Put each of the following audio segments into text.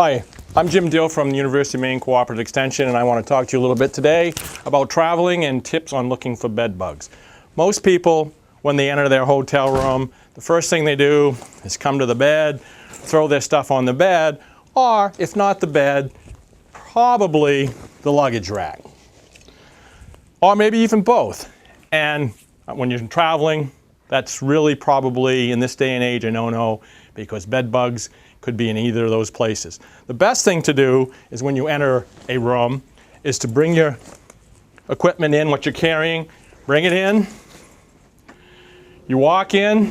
Hi, I'm Jim Dill from the University of Maine Cooperative Extension, and I want to talk to you a little bit today about traveling and tips on looking for bed bugs. Most people, when they enter their hotel room, the first thing they do is come to the bed, throw their stuff on the bed, or if not the bed, probably the luggage rack. Or maybe even both. And when you're traveling, that's really probably, in this day and age, a no-no, because bed bugs could be in either of those places. The best thing to do is when you enter a room is to bring your equipment in, what you're carrying, bring it in. You walk in.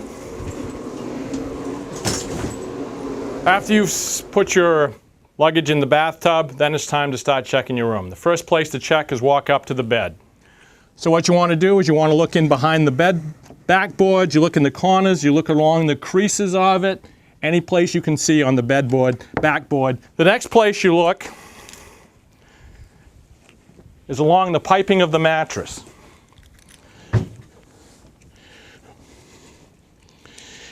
After you've put your luggage in the bathtub, then it's time to start checking your room. The first place to check is walk up to the bed. So what you want to do is you want to look in behind the bed backboards, you look in the corners, you look along the creases of it, any place you can see on the backboard. The next place you look is along the piping of the mattress. And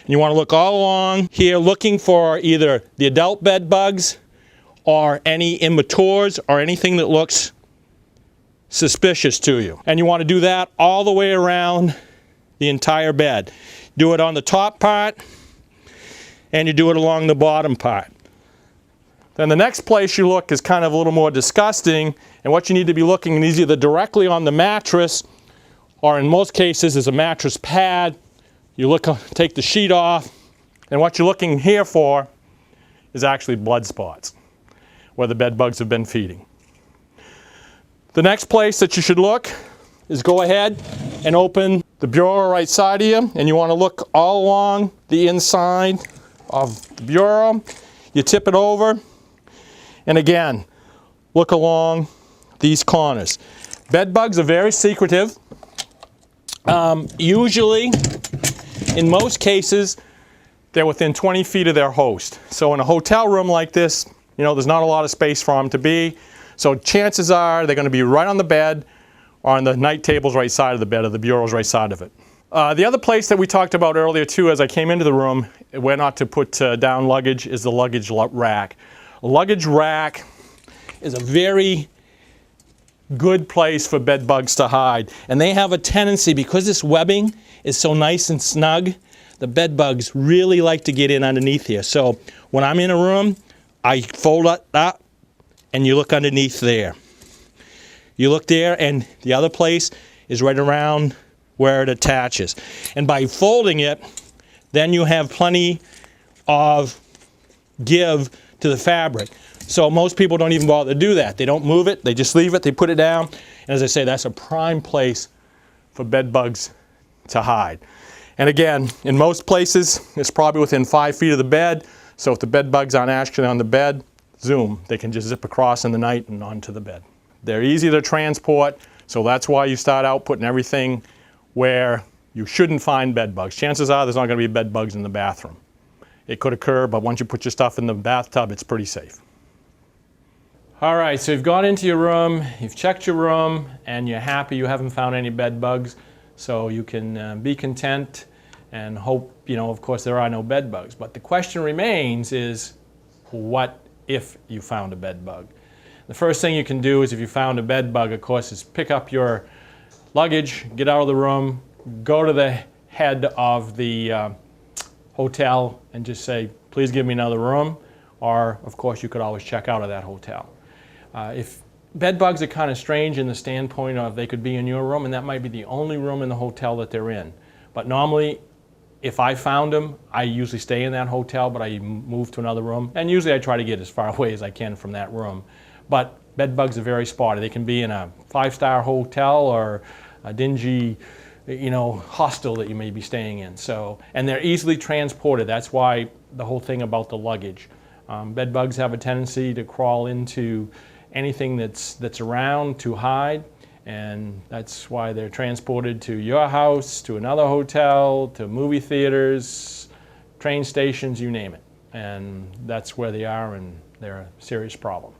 you want to look all along here looking for either the adult bed bugs or any immatures or anything that looks suspicious to you. And you want to do that all the way around the entire bed. Do it on the top part, and you do it along the bottom part. Then the next place you look is kind of a little more disgusting, and what you need to be looking is either directly on the mattress, or in most cases is a mattress pad. You look, take the sheet off, and what you're looking here for is actually blood spots, where the bed bugs have been feeding. The next place that you should look is go ahead and open the bureau right side of you, and you want to look all along the inside of the bureau. You tip it over, and again, look along these corners. Bed bugs are very secretive. Usually, in most cases, they're within 20 feet of their host. So in a hotel room like this, you know, there's not a lot of space for them to be. So chances are they're going to be right on the bed or on the night tables right side of the bed, or the bureaus right side of it. The other place that we talked about earlier too, as I came into the room, where not to put down luggage, is the luggage rack. A luggage rack is a very good place for bed bugs to hide. And they have a tendency, because this webbing is so nice and snug, the bed bugs really like to get in underneath here. So when I'm in a room, I fold it up, and you look underneath there. You look there, and the other place is right around where it attaches. And by folding it, then you have plenty of give to the fabric. So most people don't even bother to do that. They don't move it, they just leave it, they put it down. And as I say, that's a prime place for bed bugs to hide. And again, in most places, it's probably within 5 feet of the bed. So if the bed bugs aren't actually on the bed, zoom, they can just zip across in the night and onto the bed. They're easy to transport, so that's why you start out putting everything where you shouldn't find bed bugs. Chances are there's not going to be bed bugs in the bathroom. It could occur, but once you put your stuff in the bathtub, it's pretty safe. All right, so you've gone into your room, you've checked your room, and you're happy you haven't found any bed bugs, so you can be content and hope, you know, of course, there are no bed bugs. But the question remains is, what if you found a bed bug? The first thing you can do is, if you found a bed bug, of course, is pick up your luggage, get out of the room, go to the head of the hotel and just say, please give me another room. Or, of course, you could always check out of that hotel. If bed bugs are kind of strange in the standpoint of they could be in your room, and that might be the only room in the hotel that they're in. But normally, if I found them, I usually stay in that hotel, but I move to another room. And usually I try to get as far away as I can from that room. But bed bugs are very spotty. They can be in a 5-star hotel or a dingy, you know, hostel that you may be staying in. So, and they're easily transported. That's why the whole thing about the luggage. Bed bugs have a tendency to crawl into anything that's around to hide. And that's why they're transported to your house, to another hotel, to movie theaters, train stations, you name it. And that's where they are, and they're a serious problem.